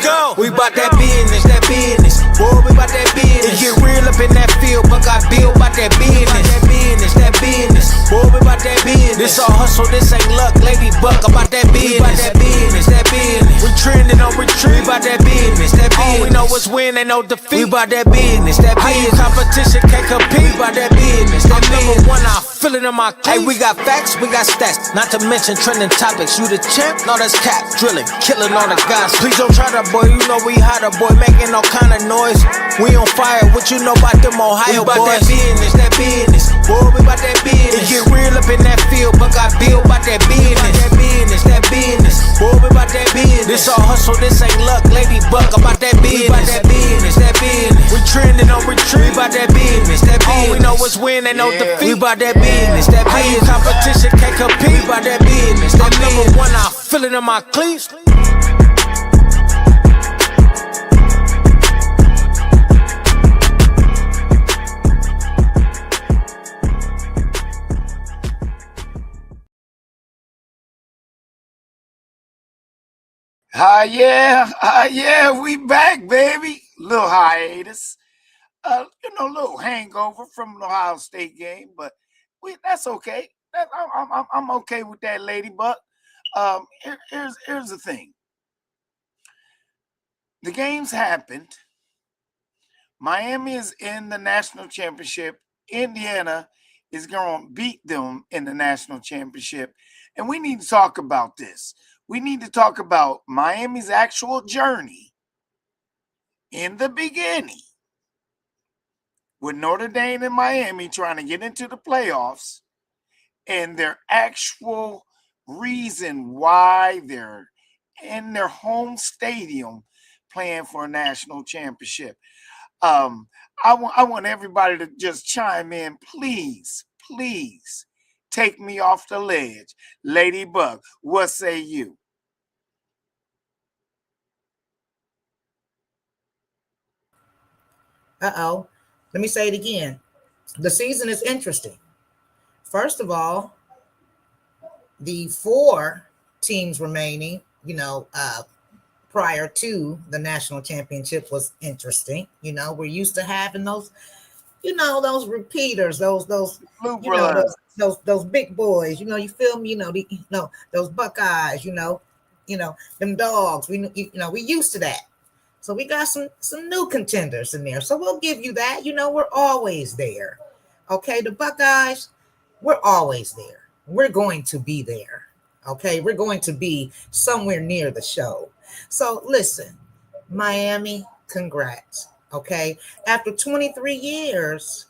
go. We bout that business, that business. Boy, we bout that business. It get real up in that field, but got built by that business. That business, that business. Boy, we bout that business. This all hustle, this ain't luck. Lady Buck about that business. We bout that business, that business. We trending on retreat. We bout that business, that business. All we know is win, ain't no defeat. We bout that business, that business. Competition can't compete. We bout that business, that business. Number one, I feel it in my cleats. Hey, we got facts, we got stats. Not to mention trending topics. You the champ? No, that's cap. Drilling, killing all the guys. Please don't try to, boy. You know we hotter, boy. Making all kind of noise. We on fire. What you know about them Ohio boys? We bout that business, that business. Boy, we bout that business. It get real up in that field, but got built by that business. That business, that business. Boy, we bout that business. This all hustle, this ain't luck. Lady Buck about that business. We bout that business, that business. We trending on retreat. We bout that business, that business. All we know is win, ain't no defeat. We bout that business, that business. Competition can't compete. We bout that business, that business. Number one, I feel it in my cleats. Yeah, we back, baby. Little hiatus, little hangover from the Ohio State game, but that's okay. I'm okay with that, Lady Buck. Here's the thing. The games happened. Miami is in the national championship. Indiana is going to beat them in the national championship, and we need to talk about this. We need to talk about Miami's actual journey in the beginning with Notre Dame and Miami trying to get into the playoffs and their actual reason why they're in their home stadium playing for a national championship. I want everybody to just chime in, please. Take me off the ledge. Ladybug, what say you? Let me say it again. The season is interesting. First of all, the 4 teams remaining, prior to the national championship was interesting. We're used to having those, those repeaters, those big boys, you feel me, those Buckeyes, them dogs, we used to that. So we got some new contenders in there. So we'll give you that. We're always there. Okay, the Buckeyes, we're always there. We're going to be there. Okay, we're going to be somewhere near the show. So listen, Miami, congrats. Okay, after 23 years,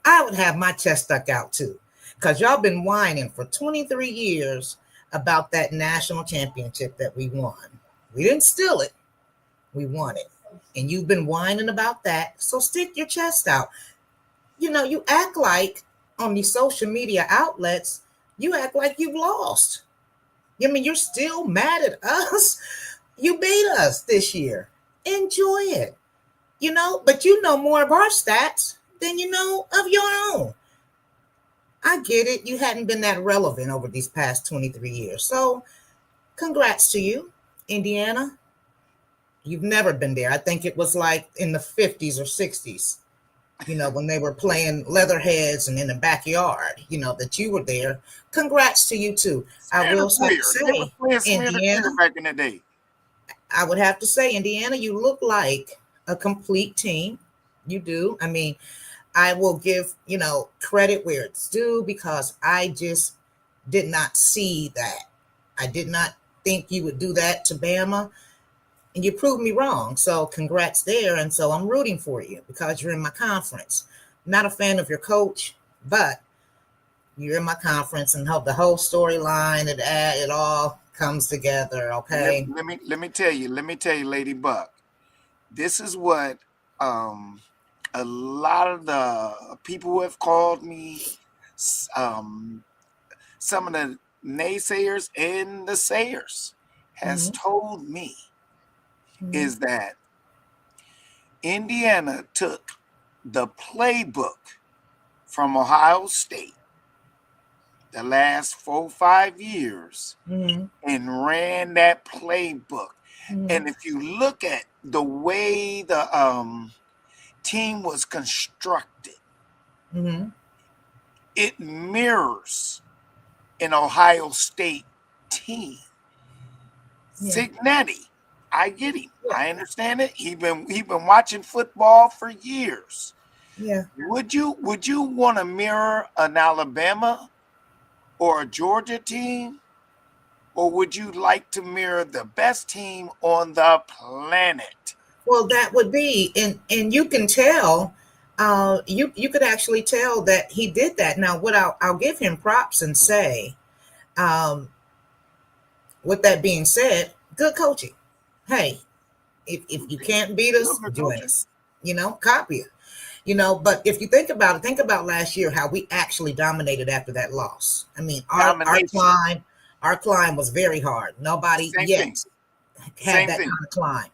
I would have my chest stuck out too, because y'all been whining for 23 years about that national championship that we won. We didn't steal it. We won it. And you've been whining about that. So stick your chest out. You act like on these social media outlets, you act like you've lost. You're still mad at us. You beat us this year. Enjoy it. But you know more of our stats than you know of your own. I get it. You hadn't been that relevant over these past 23 years. So congrats to you, Indiana. You've never been there. I think it was like in the 50s or 60s, when they were playing Leatherheads and in the backyard, that you were there. Congrats to you too. I will say, Indiana, back in the day. I would have to say, Indiana, you look like a complete team. You do. I will give, credit where it's due, because I just did not see that. I did not think you would do that to Bama. And you proved me wrong. So congrats there. And so I'm rooting for you because you're in my conference. Not a fan of your coach, but you're in my conference, and the whole storyline, it all comes together. Okay. Let me tell you, Lady Buck. This is what a lot of the people who have called me, some of the naysayers and the sayers has told me is that Indiana took the playbook from Ohio State the last 4 or 5 years and ran that playbook. And if you look at the way the team was constructed, it mirrors an Ohio State team. Signetti, I get him. I understand it. He been watching football for years. Yeah. Would you want to mirror an Alabama or a Georgia team? Or would you like to mirror the best team on the planet? Well, that would be, and you can tell, you could actually tell that he did that. Now, what I'll give him props and say, with that being said, good coaching. Hey, if you can't beat us, join us. Copy it. But if you think about it, think about last year, how we actually dominated after that loss. I mean, our climb was very hard. Nobody yet had that kind of climb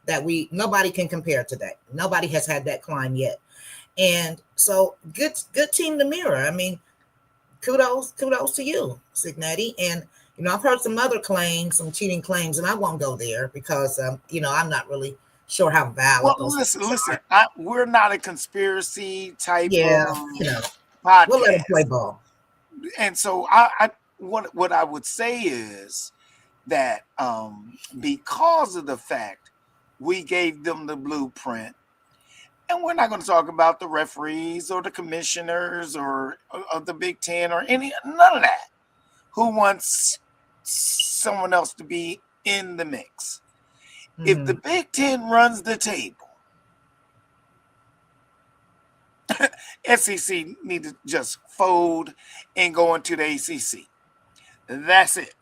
that nobody can compare to that. Nobody has had that climb yet. And so good team to mirror. I mean, kudos to you, Signetti. And I've heard some other claims, some cheating claims, and I won't go there because I'm not really sure how valid. Well, listen. We're not a conspiracy type of podcast. We'll let them play ball. And so what I would say is that because of the fact we gave them the blueprint, and we're not going to talk about the referees or the commissioners or the Big Ten or none of that. Who wants someone else to be in the mix? If the Big Ten runs the table, SEC need to just fold and go into the ACC. That's it.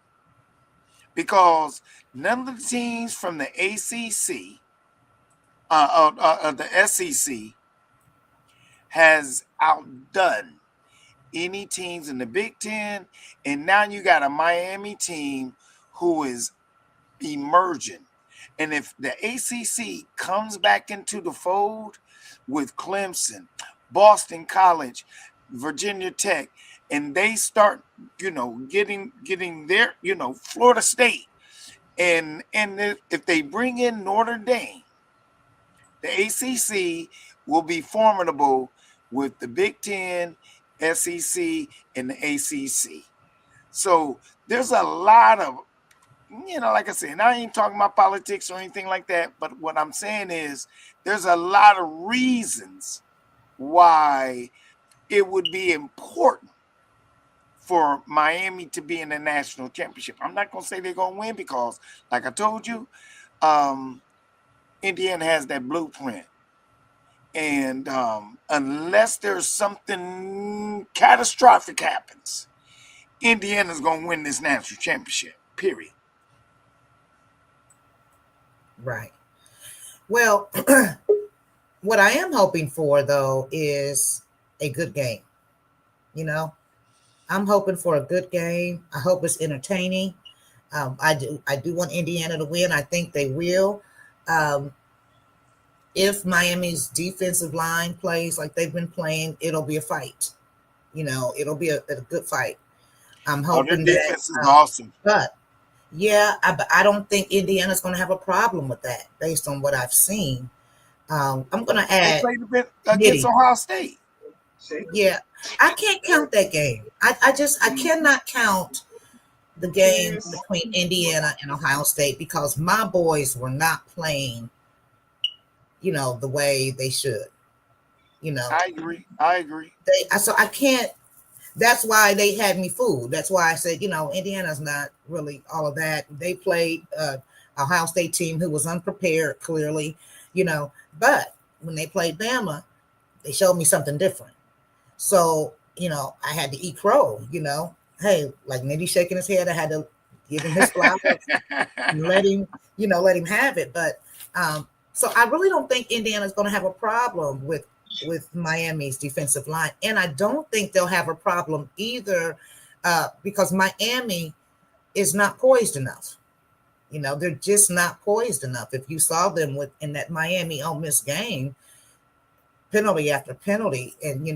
Because none of the teams from the ACC, the SEC, has outdone any teams in the Big Ten. And now you got a Miami team who is emerging. And if the ACC comes back into the fold with Clemson, Boston College, Virginia Tech, and they start, getting their, Florida State, and if they bring in Notre Dame, the ACC will be formidable with the Big Ten, SEC, and the ACC. So there's a lot of, like I said, and I ain't talking about politics or anything like that, but what I'm saying is there's a lot of reasons why it would be important for Miami to be in the national championship. I'm not going to say they're going to win because, like I told you, Indiana has that blueprint. And unless there's something catastrophic happens, Indiana's going to win this national championship, period. Right. Well, what I am hoping for, though, is a good game. I'm hoping for a good game. I hope it's entertaining. I do want Indiana to win. I think they will. If Miami's defensive line plays like they've been playing, it'll be a fight. It'll be a good fight. I'm hoping their defense is awesome. But yeah, I don't think Indiana's going to have a problem with that based on what I've seen. I'm going to add. They played a bit against Ohio State. Yeah, I can't count that game. I cannot count the game between Indiana and Ohio State because my boys were not playing, the way they should. I agree. So I can't. That's why they had me fooled. That's why I said, Indiana's not really all of that. They played Ohio State team who was unprepared, clearly, But when they played Bama, they showed me something different. So, I had to eat crow, Hey, like Nitty shaking his head, I had to give him his flowers and let him have it. But so I really don't think Indiana's going to have a problem with Miami's defensive line. And I don't think they'll have a problem either because Miami is not poised enough. They're just not poised enough. If you saw them in that Miami Ole Miss game, penalty after penalty, and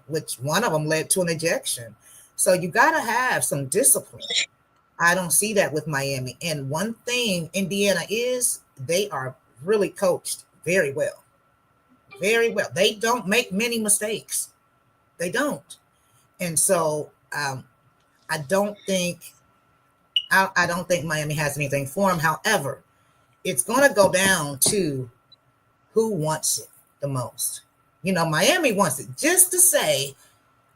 which one of them led to an ejection. So you got to have some discipline I don't see that with Miami. And one thing Indiana is, they are really coached very well. Very well. They don't make many mistakes. They don't. And so I don't think I don't think Miami has anything for them. However, it's going to go down to who wants it the most. You know, Miami wants it just to say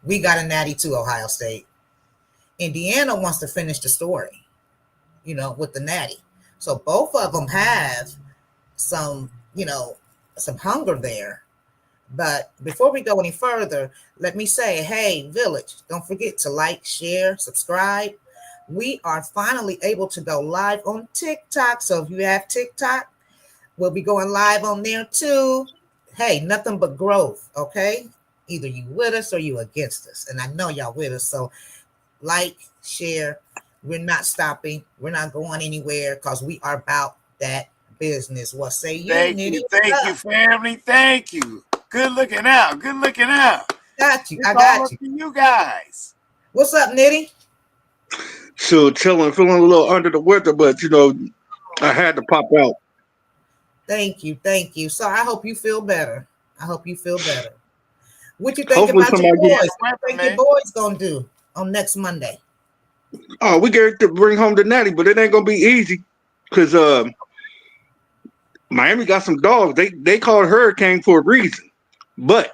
we got a natty to Ohio State. Indiana wants to finish the story, you know, with the natty. So both of them have some, you know, some hunger there. But before we go any further, let me say, hey, Village, don't forget to like, share, subscribe. We are finally able to go live on TikTok. So if you have TikTok, we'll be going live on there too. Hey, nothing but growth, okay? Either you with us or you against us. And I know y'all with us. So like, share. We're not stopping. We're not going anywhere because we are about that business. What say you, Nitty? Thank you, family. Thank you. Good looking out. Good looking out. Got you. It's I got all you. up to you guys. What's up, Nitty? So chilling, feeling a little under the weather, but you know, I had to pop out. Thank you. Thank you. So I hope you feel better. I hope you feel better. What you think Hopefully about somebody your boys? get. What you think your boys gonna do on next Monday? Oh, we get to bring home the natty, but it ain't gonna be easy because Miami got some dogs. They call it Hurricane for a reason. But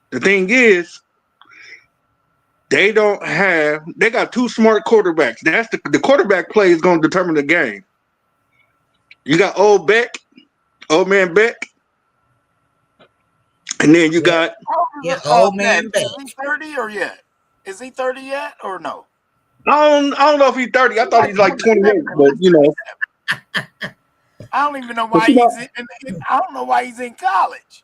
the thing is, they got two smart quarterbacks. That's the quarterback play is gonna determine the game. You got old man Beck, and then you got Old man Beck. Is he 30 or yet? Is he 30 yet or no? I don't know if he's 30. I thought he's like 28, but you know. I don't even know why I don't know why he's in college.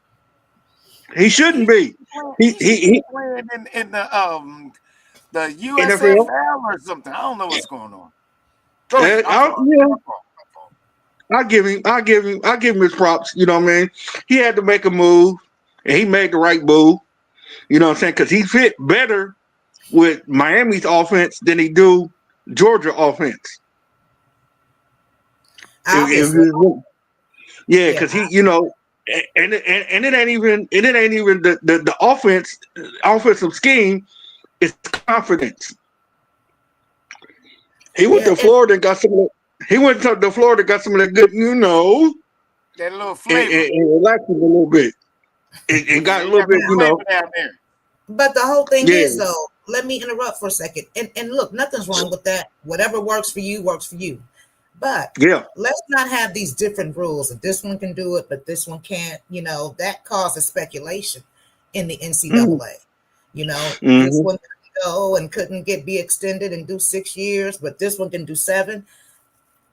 He shouldn't be. He playing in the USFL or something. I don't know what's going on. I give him his props. You know what I mean? He had to make a move, and he made the right move. You know what I'm saying? Because he fit better with Miami's offense than he do Georgia offense. Because he, you know, and it ain't even the offensive scheme is confidence. He went to Florida and got some of the, he went to Florida, got some of that good, you know, that little flavor, and relaxed a little bit. It got a little bit, you know. down there. But the whole thing is, though, let me interrupt for a second. And look, nothing's wrong with that. Whatever works for you, works for you. But let's not have these different rules. If this one can do it, but this one can't, you know, that causes speculation in the NCAA. You know, this one can go and couldn't be extended and do 6 years, but this one can do 7.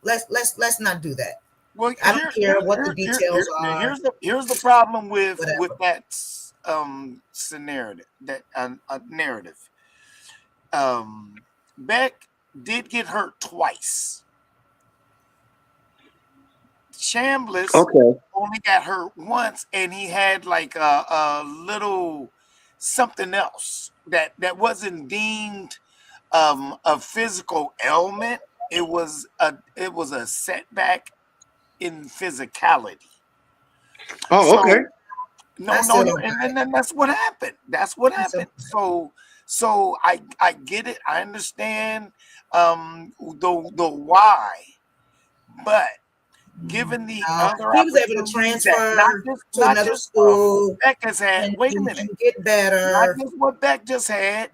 Let's not do that. Well, I don't care what the details are. Here's the problem with that scenario, that narrative. Beck did get hurt twice. Chambliss only got hurt once, and he had like a little something else that wasn't deemed a physical ailment. It was a setback in physicality. Oh, okay. No, and then that's what happened. That's what happened. So I get it. I understand the why, but given the other, he was able to transfer to another school. Beck has had. Wait a minute. Get better. Not just what Beck just had,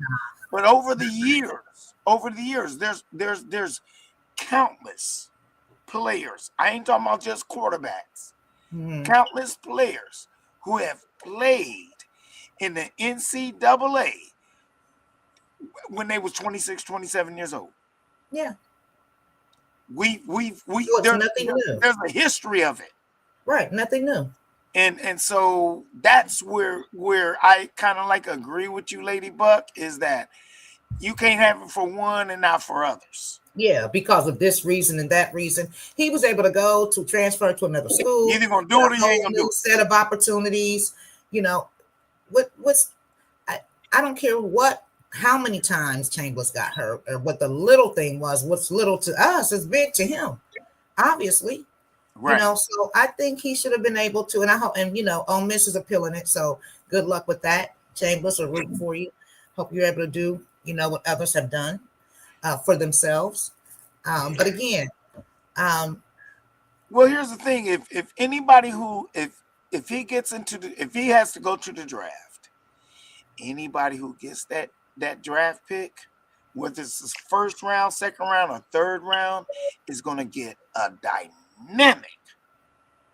but over the years, there's countless players. I ain't talking about just quarterbacks. Countless players who have played in the NCAA when they was 26, 27 years old. Yeah. There's nothing new. There's a history of it. Right, nothing new. And so that's where I kind of like agree with you, Lady Buck, is that you can't have it for one and not for others. Yeah, because of this reason and that reason. He was able to go to transfer to another school. You're either gonna do it or you ain't gonna do it. Set of opportunities. You know, I don't care what how many times Chambers got hurt, or what the little thing was. What's little to us is big to him, obviously. Right. So I think he should have been able to, and I hope, and Ole Miss is appealing it, so good luck with that. Chambers are rooting for you. Hope you're able to do, what others have done for themselves. But again, Well, here's the thing: if anybody who if he gets if he has to go to the draft, anybody who gets that draft pick, whether it's his first round, second round, or third round, is going to get a dynamic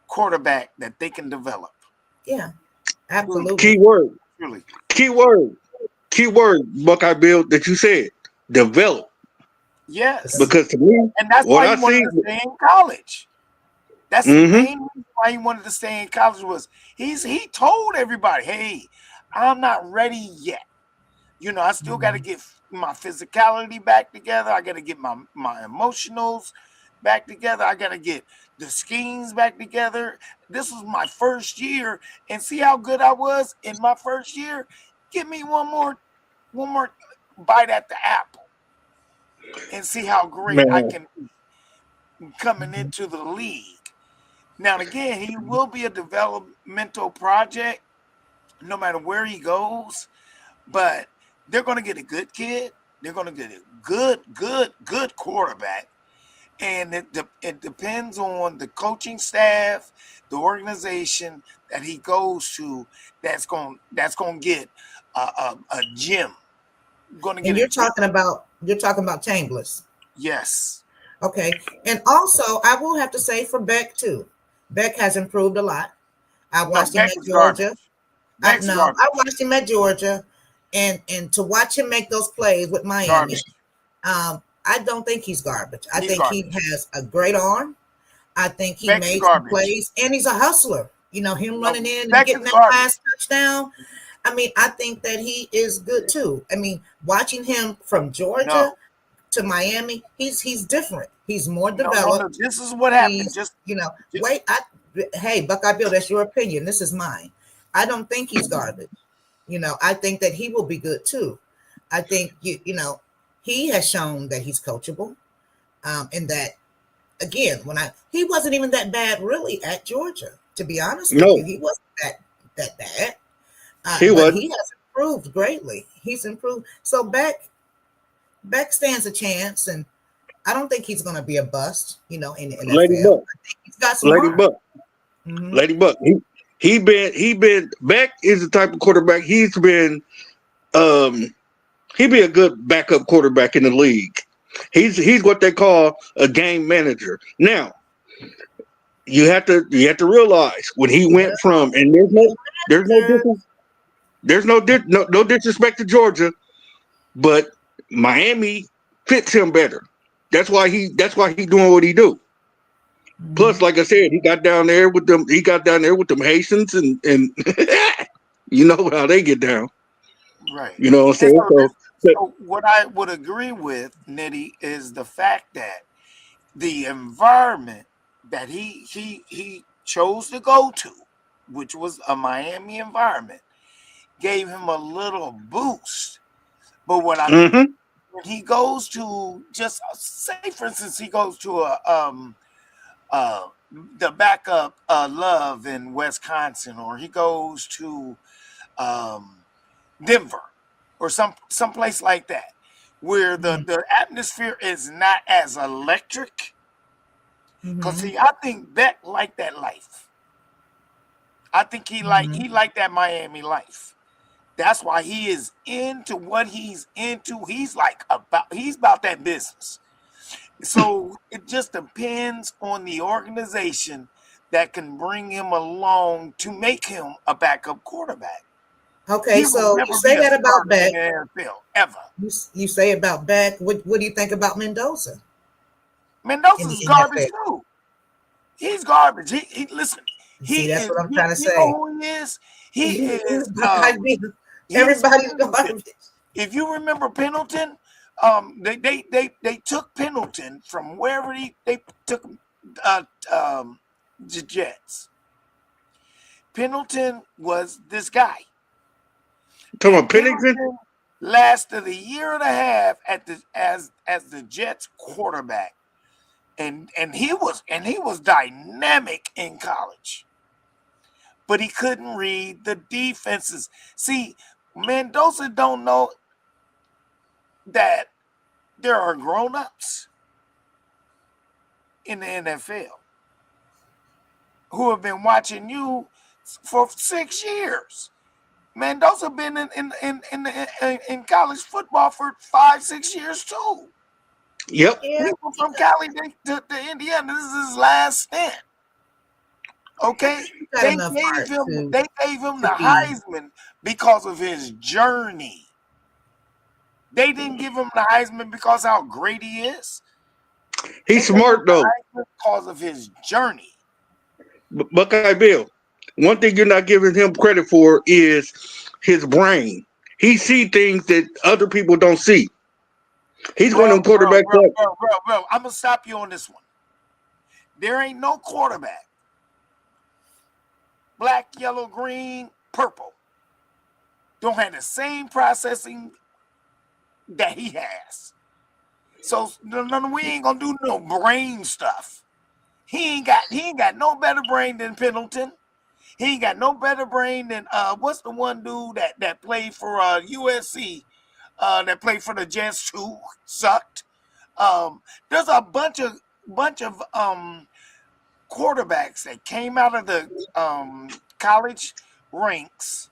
quarterback that they can develop. yeah, absolutely. Key word, Buckeye Bill, that you said, develop. Yes, because to me, and that's why he wanted to stay in college. That's the main reason why he wanted to stay in college was he told everybody, hey, I'm not ready yet. I still got to get my physicality back together. I got to get my emotionals back together. I got to get the schemes back together. This was my first year, and see how good I was in my first year. Give me one more bite at the apple, and see how great I can be coming into the league. Now, again, he will be a developmental project no matter where he goes, but they're going to get a good kid. They're going to get a good quarterback. And it depends on the coaching staff, the organization that he goes to that's going to get a gym. And you're talking about Chambers. Yes. Okay. And also, I will have to say for Beck, too. Beck has improved a lot. I watched him at Georgia. I watched him at Georgia, and to watch him make those plays with Miami, I don't think he's garbage. I think he has a great arm. I think he made some plays, and he's a hustler. Him running in and getting that last touchdown. I mean, I think that he is good too. I mean, watching him from Georgia to Miami, he's different. He's more developed. No, this is what happened. Hey, Buckeye Bill, that's your opinion. This is mine. I don't think he's garbage. I think that he will be good too. I think he has shown that he's coachable. And that again, he wasn't even that bad really at Georgia, to be honest with you. He wasn't that bad. He has improved greatly. He's improved. So Beck stands a chance, and I don't think he's going to be a bust. In the NFL. Lady Buck. I think he's got some Lady Buck. Mm-hmm. Lady Buck. He been Beck is the type of quarterback. He's been he'd be a good backup quarterback in the league. He's what they call a game manager. Now, you have to realize when he went from, and there's no disrespect to Georgia, but Miami fits him better. That's why he doing what he do. Mm-hmm. Plus, like I said, he got down there with them. He got down there with them Haitians, and you know how they get down. Right. You know what I'm saying? So what I would agree with, Nitty, is the fact that the environment that he chose to go to, which was a Miami environment, gave him a little boost. But when he goes to, just say, for instance, he goes to the backup Love in Wisconsin, or he goes to Denver, or some place like that, where the atmosphere is not as electric. Because see, I think Beck liked that life. I think he liked that Miami life. That's why he is into what he's into. He's about that business. So it just depends on the organization that can bring him along to make him a backup quarterback. Okay, so you say that about Beck. Ever. You say about Beck. What do you think about Mendoza? Mendoza's garbage too. He's garbage. He listen. That's what I'm trying to say. You know who he is? He is. Everybody's garbage. If you remember Pendleton, they took Pendleton from wherever they took the Jets. Pendleton was this guy. Talking about Pennington? lasted a year and a half at the as the Jets quarterback, and he was dynamic in college, but he couldn't read the defenses. See, Mendoza don't know that there are grown-ups in the NFL who have been watching you for 6 years. Mendoza been in college football for 5-6 years too. Yep. Yeah. He went from Cali to Indiana. This is his last stint. Okay, Got they enough gave heart him to the be- Heisman because of his journey. They didn't give him the Heisman because how great he is. He's They gave smart him the though. Heisman because of his journey. Buckeye Bill. One thing you're not giving him credit for is his brain. He see things that other people don't see. He's one of them quarterbacks Bro, I'm gonna stop you on this one. There ain't no quarterback, black, yellow, green, purple, don't have the same processing that he has. So we ain't gonna do no brain stuff. He ain't got no better brain than Pendleton. He ain't got no better brain than what's the one dude that played for USC, that played for the Jets who sucked. There's a bunch of quarterbacks that came out of the college ranks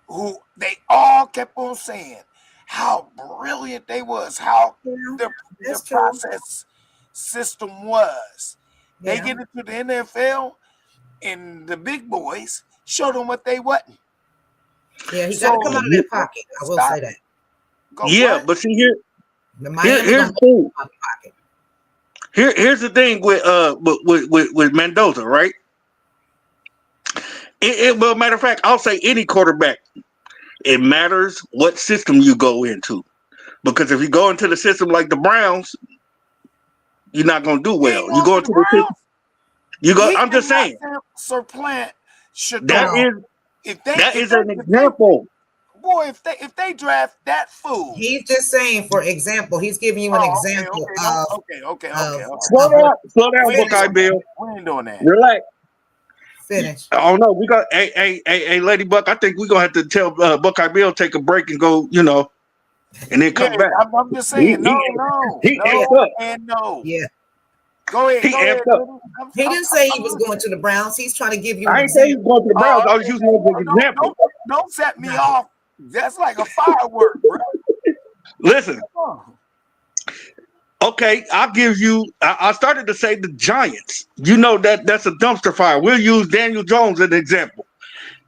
who they all kept on saying how brilliant they was, how the That's true. process system was. They Yeah. get into the NFL and the big boys showed them what they wasn't. Yeah, he got to come out of that pocket. I will say that. Yeah, but see The Miami here's gonna cool. come out of the pocket. Here's the thing with Mendoza, right? Well, matter of fact, I'll say any quarterback. It matters what system you go into, because if you go into the system like the Browns, you're not gonna do well. You go into the system. You go. I'm just saying. Supplant should That is an example. Boy, if they draft that fool. He's just saying, for example, he's giving you an example of. Okay. Slow down, Buckeye Bill. We ain't doing that. Relax. Finish. I don't know. We got a Lady Buck. I think we're gonna have to tell Buckeye Bill take a break and go, and then come back. I'm just saying, no, and no. Yeah. Go ahead. He amped up. He didn't say he was going to the Browns. He's trying to give you an I ain't saying he example. was going to the Browns. I was using him as an example. Don't set me off. That's like a firework, bro. Listen. Okay, I'll give you. I started to say the Giants. That's a dumpster fire. We'll use Daniel Jones as an example.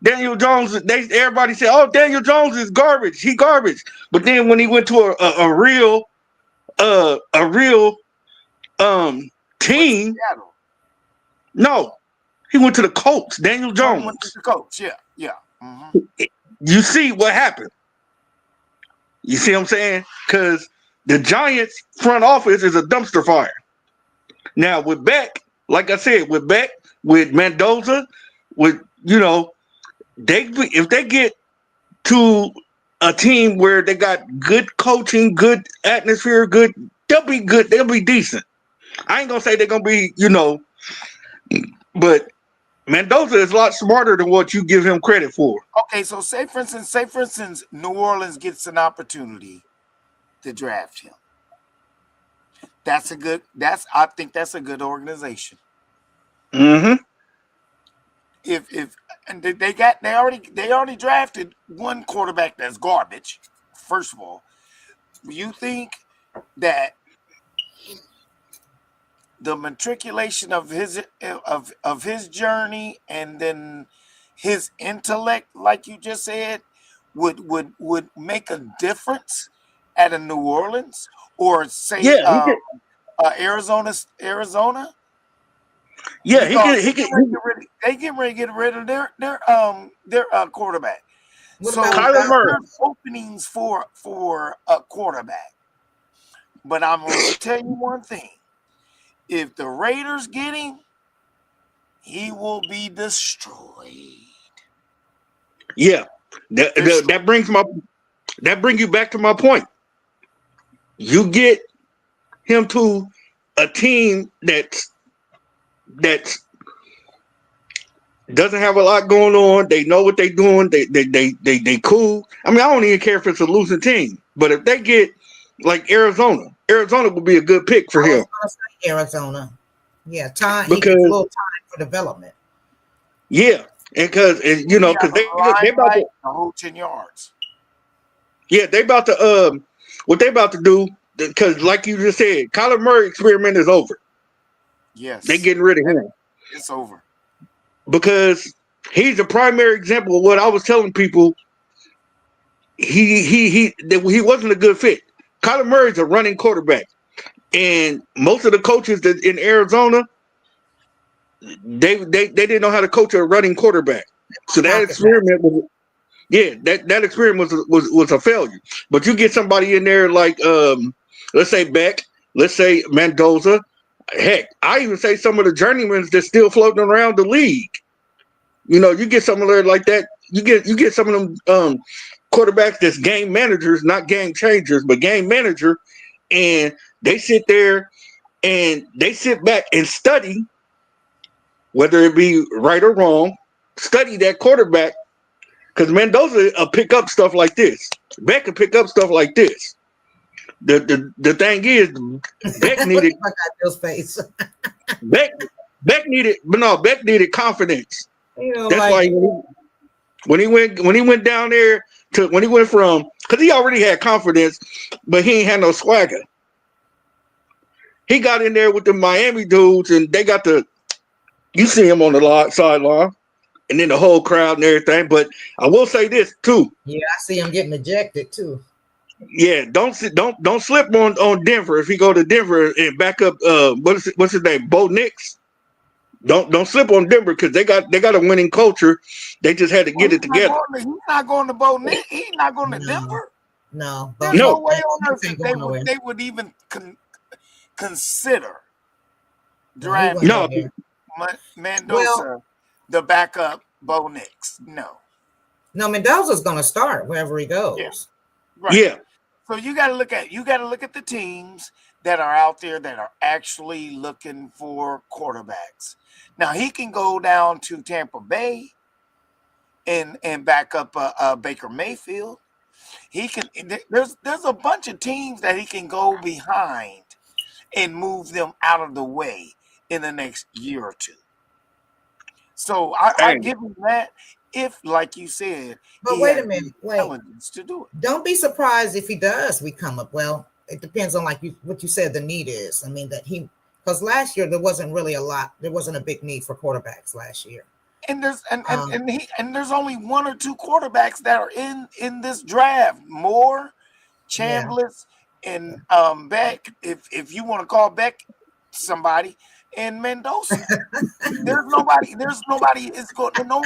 Daniel Jones. Everybody said, "Oh, Daniel Jones is garbage. He garbage." But then when he went to a real team, no, he went to the Colts. Daniel Jones went to the Colts. Yeah. Mm-hmm. You see what happened. You see what I'm saying? Because the Giants front office is a dumpster fire. Now with Beck, like I said, with Mendoza, if they get to a team where they got good coaching, good atmosphere, they'll be good. They'll be decent. I ain't gonna say they're gonna be, but Mendoza is a lot smarter than what you give him credit for. Okay, so say for instance, New Orleans gets an opportunity to draft him. I think that's a good organization. Mm-hmm. And they already drafted one quarterback that's garbage. First of all, you think that the matriculation of his journey and then his intellect, like you just said, would make a difference at a New Orleans or say Arizona? Yeah, because he can. They get ready to get rid of their quarterback. So Kyler Murray. there's openings for a quarterback. But I'm going to tell you one thing. If the Raiders get him, he will be destroyed. Yeah. That brings that brings you back to my point. You get him to a team that's doesn't have a lot going on. They know what they're doing. They cool. I mean, I don't even care if it's a losing team. But if they get like Arizona would be a good pick for I was him. gonna say Arizona. Yeah, time. He Because gets a little time for development. yeah, and because you know, because they about to, the whole 10 yards. yeah, they about to what they about to do, because like you just said, Kyler Murray experiment is over. Yes. They getting rid of him. It's over. Because he's the primary example of what I was telling people. He wasn't a good fit. Kyler Murray's a running quarterback, and most of the coaches that in Arizona, they didn't know how to coach a running quarterback. So that experiment was, yeah, that experiment was a failure. But you get somebody in there like let's say Beck, let's say Mendoza. Heck, I even say some of the journeymen that's still floating around the league. You know, you get some of them like that. You get some of them quarterbacks that's game managers, not game changers, but game manager, and they sit there and they sit back and study, whether it be right or wrong, study that quarterback, because Mendoza will pick up stuff like this. Beck can pick up stuff like this. The thing is, Beck needed I got Bill's face. Beck needed confidence. You know, That's like, why when he went down there when he went from, because he already had confidence, but he ain't had no swagger. He got in there with the Miami dudes, and they got you see him on the sideline, and then the whole crowd and everything. But I will say this too. yeah, I see him getting ejected too. Yeah, don't slip on Denver if he go to Denver and back up. What's his name? Bo Nix. Don't slip on Denver, because they got a winning culture. They just had to get it together. He's not going to Bo Nix. He's not going to Denver. No, There's no way on earth that they would even consider drafting Mendoza, the backup Bo Nix. No, Mendoza's going to start wherever he goes. Yeah. Right. Yeah. So you got to look at the teams that are out there that are actually looking for quarterbacks. Now he can go down to Tampa Bay and back up Baker Mayfield. He can. There's a bunch of teams that he can go behind and move them out of the way in the next year or two. So I give him that. If, like you said, but wait a minute, intelligence to do it. Don't be surprised if he does become up. Well, it depends on what you said the need is. I mean, because last year there wasn't really a lot. There wasn't a big need for quarterbacks last year. And there's there's only one or two quarterbacks that are in this draft. Moore, Chambliss, and Beck. If you want to call Beck somebody, and Mendoza. There's nobody is going to no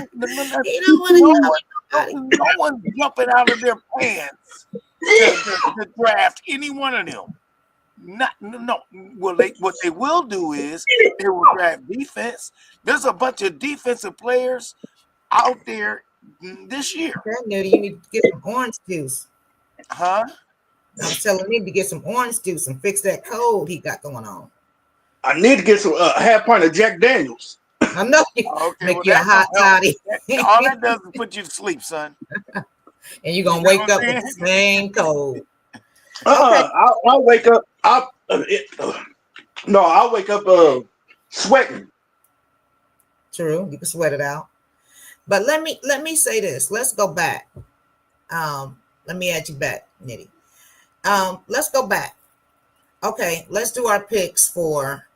one's jumping out of their pants to draft any one of them. Well, what they will do is they will draft defense. There's a bunch of defensive players out there this year. You need to get some orange juice. Huh? I'm telling you to get some orange juice and fix that cold he got going on. I need to get some half pint of Jack Daniels. I know you make you a hot toddy. All that does is put you to sleep, son. And you're gonna wake up with the same cold. Okay. I'll wake up. I'll wake up sweating. True, you can sweat it out. But let me say this. Let's go back. Let me add you back, Nitty. Let's go back. Okay, let's do our picks for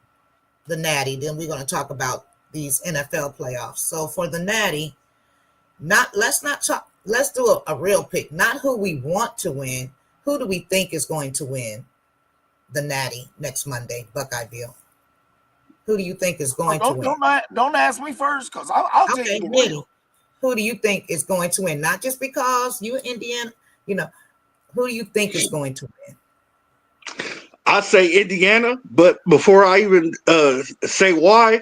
the Natty. Then we're going to talk about these NFL playoffs. So for the Natty, let's do a real pick, not who we want to win. Who do we think is going to win the Natty next Monday, Buckeyeville? Who do you think is going to win? Don't ask me first, because I'll tell you. Nitty, who do you think is going to win? Not just because you're Indiana, who do you think is going to win? I say Indiana, but before I even say why,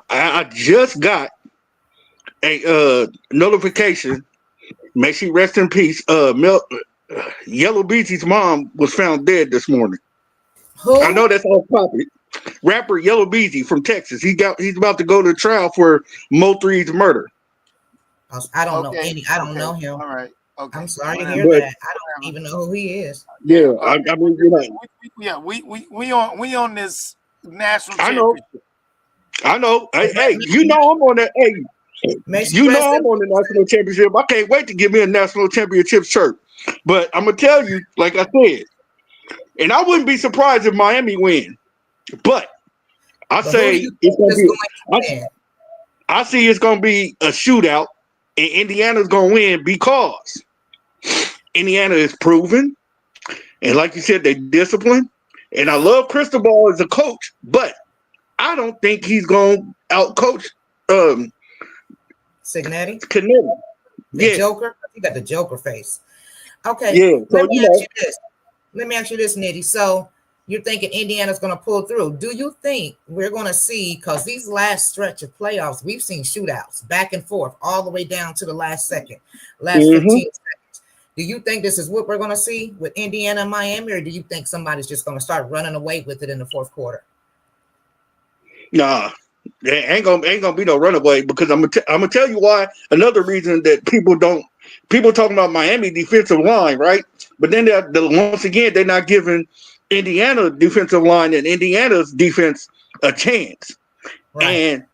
I just got a notification. May she rest in peace. Yellow Beezy's mom was found dead this morning. I know Who? that's off topic. Rapper Yellow Beezy from Texas. He's about to go to trial for Mo3's murder. I don't know Okay. any. I don't Okay. know him. All right. Okay. I'm sorry to hear Whatever. But that. I don't Whatever. even know who he is. Yeah. yeah, I mean, you know, We on this national I know, championship. Hey, Does that you know mean I'm on that. Hey, may she you rest know in I'm on the peace? national championship. I can't wait to give me a national championship shirt. But I'm gonna tell you, like I said, and I wouldn't be surprised if Miami win. But I But who do you say it's think gonna is be. going to win? I see it's gonna be a shootout, and Indiana's gonna win because Indiana is proven, and like you said, they disciplined. And I love Cristobal as a coach, but I don't think he's gonna outcoach Signetti, Canelo. the Yeah, Joker. He got the Joker face. Okay, yeah. So let me ask you this. Let me ask you this, Nitty. So you're thinking Indiana's going to pull through. Do you think we're going to see, because these last stretch of playoffs, we've seen shootouts back and forth all the way down to the last second, last Mm-hmm. 15 seconds. Do you think this is what we're going to see with Indiana and Miami, or do you think somebody's just going to start running away with it in the fourth quarter? Nah, there ain't gonna be no runaway because I'm gonna tell you why. Another reason that people talking about Miami defensive line, right? But then once again they're not giving Indiana defensive line and Indiana's defense a chance. Right. And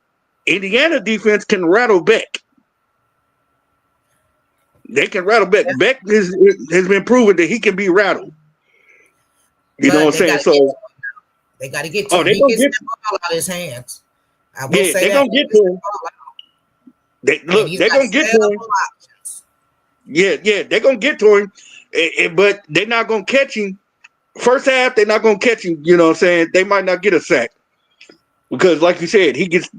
Indiana defense can rattle Beck. They can rattle Beck. Yes, Beck has been proven that he can be rattled. You know but what I'm they got saying? to get to So, him. They got to get to oh, him. they He gonna gets get, that ball out of his hands. I will yeah, say they that. gonna He get gets to that him. ball out, and Look, he's they got gonna get to him. several options. Yeah, they're gonna get to him, but they're not gonna catch him. First half, they're not gonna catch him. You know what I'm saying? They might not get a sack because, like you said, he gets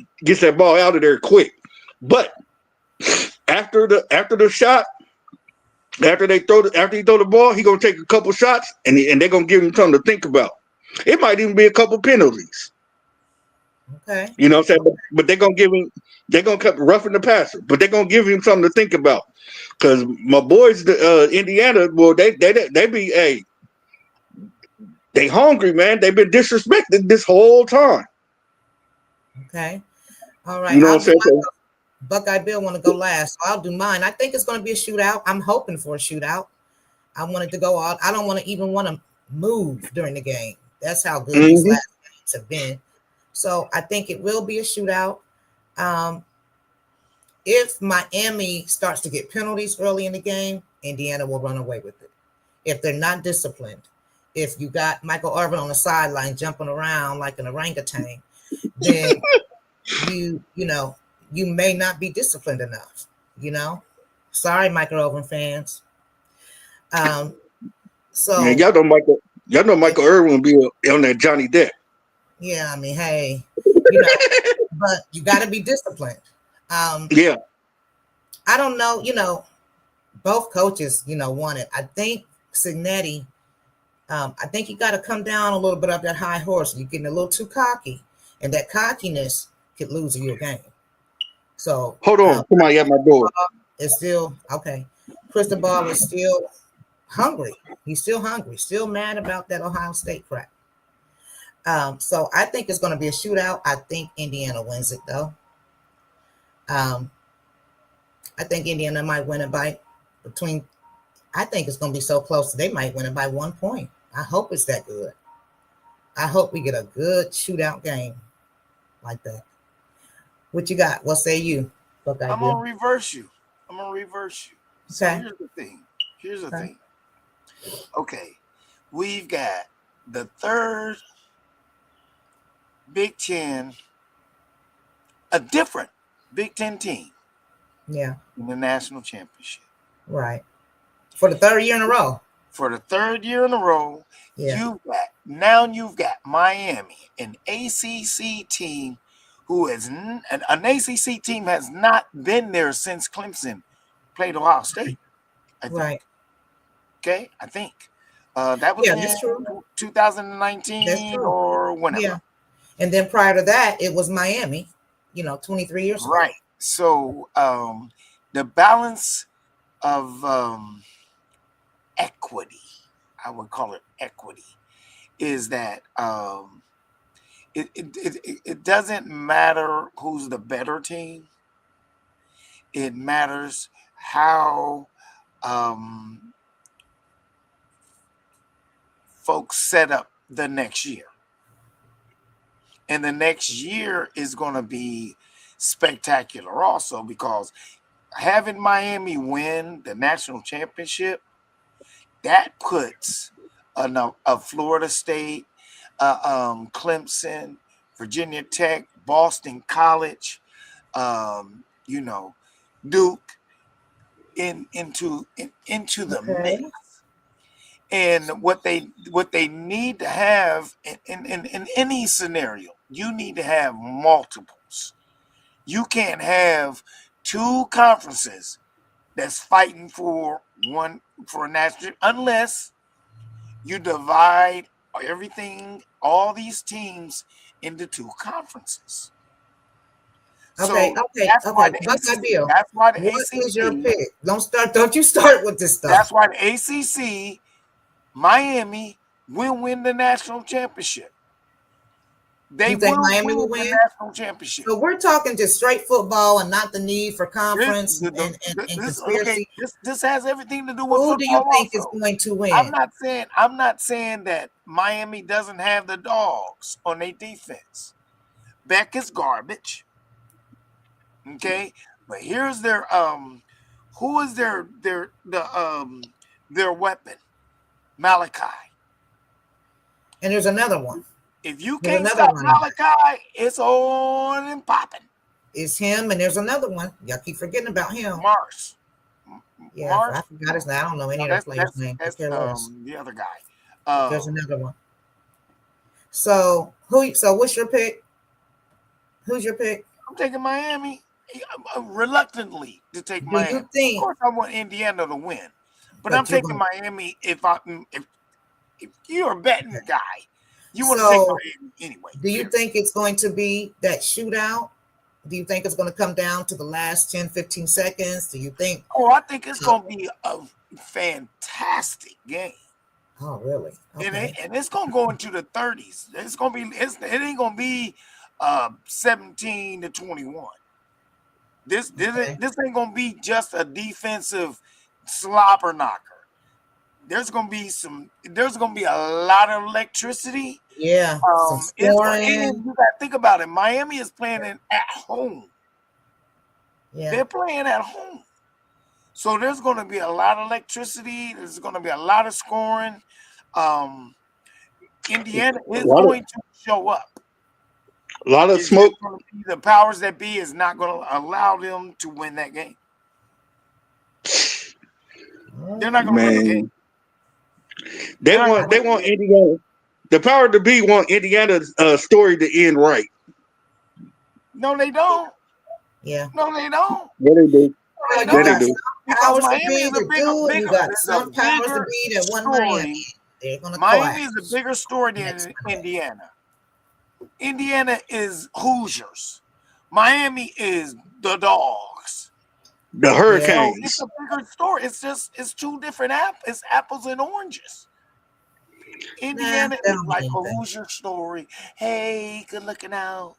that ball out of there quick. But after the shot, after he throw the ball, he gonna take a couple shots, and they're gonna give him something to think about. It might even be a couple penalties. Okay. You know what I'm saying? But they're gonna give him. They're gonna cut roughing the passer, but they're gonna give him something to think about. Because my boys, Indiana, well, they be they hungry, man. They've been disrespected this whole time. Okay. All right. You know I'll what I'm do saying? mine. Buckeye Bill want to go last, so I'll do mine. I think it's going to be a shootout. I'm hoping for a shootout. I want it to go out. I don't want to move during the game. That's how good these Mm-hmm. last games have been. So I think it will be a shootout. Um, if Miami starts to get penalties early in the game, Indiana will run away with it. If they're not disciplined, if you got Michael Irvin on the sideline jumping around like an orangutan, then you may not be disciplined enough. Sorry, Michael Irvin fans. Um, Man, so y'all know Michael Irvin will be on that Johnny Depp. yeah, I mean, hey, but you got to be disciplined. Yeah. I don't know. Both coaches, won it. I think Signetti. I think you got to come down a little bit up that high horse. You're getting a little too cocky, and that cockiness could lose you a game. So Hold on, somebody at my door. is still okay. Cristobal is still hungry. He's still hungry, still mad about that Ohio State crap. So I think it's going to be a shootout. I think Indiana wins it though. I think Indiana might win it by between. I think it's going to be so close they might win it by 1 point. I hope it's that good. I hope we get a good shootout game like that. What you got? What say you? I'm gonna reverse you. So Okay. Here's the thing. Okay, we've got the third Big Ten, a different Big Ten team. Yeah. In the national championship. Right. For the third year in a row. Yeah. You've got Miami, an ACC team an ACC team has not been there since Clemson played Ohio State. I think. Right. Okay, I think that was that's true. 2019 That's true. or whenever. Yeah. And then prior to that, it was Miami. 23 years ago. Right. So the balance of equity. I would call it equity. Is that it doesn't matter who's the better team. It matters how folks set up the next year. And the next year is going to be spectacular also, because having Miami win the national championship, that puts a Florida State, Clemson, Virginia Tech, Boston College, Duke into the Okay. mix. And what they need to have in any scenario, you need to have multiples. You can't have two conferences that's fighting for a national, unless you divide everything, all these teams, into two conferences. Okay. That's why the Buckeye ACC, Bill. that's why the What ACC, is your pick? Don't you start with this stuff. that's why the ACC, Miami will win the national championship. They You think will Miami win will the win? national championship. So we're talking just straight football and not the need for This, conference the, and this, conspiracy. this has everything to do with Who do you football think is also. going to I'm win? not saying that Miami doesn't have the dogs on their defense. Beck is garbage. Okay, but here's their who is their weapon? Malachi. And there's another one. If you There's can't another stop one. Malachi, it's on and popping. It's him, and there's another one. Y'all keep forgetting about him. Mars. Yeah, Mars? I forgot his name. I don't know any of their players' names. That's Care less. the other guy. There's another one. So what's your pick? Who's your pick? I'm taking Miami. I'm reluctantly to take Do Miami. you think? Of course, I want Indiana to win, but I'm you're taking gonna- Miami. If you're a betting guy, you want to So, take Miami anyway. Do you think it's going to be that shootout? Do you think it's going to come down to the last 10, 15 seconds? Do you think? Oh, I think it's going to be a fantastic game. Oh, really? Okay. And it's going to go into the 30s. It's going to be. It ain't going to be 17-21. This ain't going to be just a defensive slobber knocker. There's going to be a lot of electricity. Yeah. Some scoring. You got to think about it. Miami is playing at home. Yeah. They're playing at home. So there's going to be a lot of electricity. There's going to be a lot of scoring. Indiana is going to show up. A lot of smoke. The powers that be is not going to allow them to win that game. They're not going to win the game. They want Indiana. The power to be want Indiana's story to end right. No, they don't. Yeah. No, they don't. Yeah, they do. You got some powers to be that do, and you got some powers to be that won Miami. They're going to Miami is a bigger story than Indiana. Indiana is Hoosiers. Miami is the Dogs. The Hurricanes. So it's a bigger story. It's two different apples. It's apples and oranges. Indiana is like a Hoosier story. Hey, good looking out.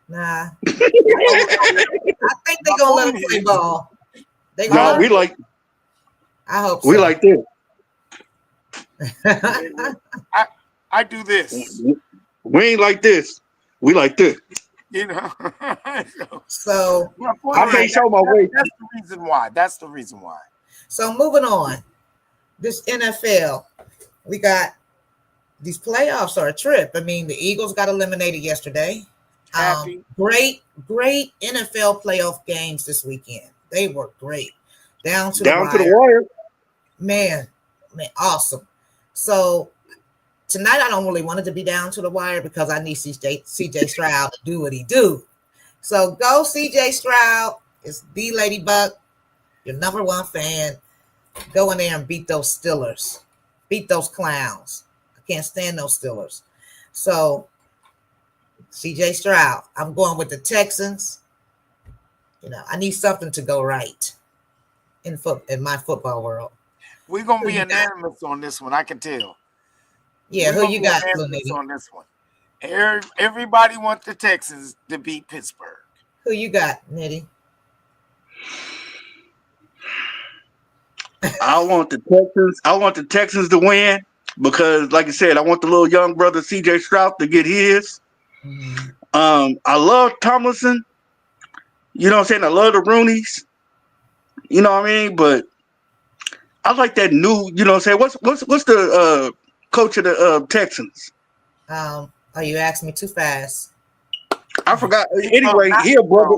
Nah. I think they're gonna let them play ball. No, we like. I hope so. We like this. I do this. We ain't like this. We like this. You know. So I can't show my way. That's the reason why. That's the reason why. So moving on. This NFL, we got these playoffs are a trip. I mean, the Eagles got eliminated yesterday. Great NFL playoff games this weekend. They were great. Down to the wire. Man, awesome. So tonight I don't really want it to be down to the wire because I need CJ Stroud to do what he do. So go CJ Stroud. It's the Ladybug, your number one fan. Go in there and beat those Steelers. Beat those clowns. I can't stand those Steelers. So CJ Stroud, I'm going with the Texans. You know, I need something to go right. in my football world. We're gonna Who be you got? unanimous on this one. I can tell. Yeah, We're who gonna you be got, unanimous Lunity? on this one. Everybody wants the Texans to beat Pittsburgh. Who you got, Nitty? I want the Texans. I want the Texans to win because, like I said, I want the little young brother C.J. Stroud to get his. Mhm. I love Tomlinson. You know what I'm saying? I love the Roonies. You know what I mean? But I like that new. You know what I'm saying? What's the coach of the Texans? Oh, you asked me too fast. I forgot. Oh, Anyway, not he a brother.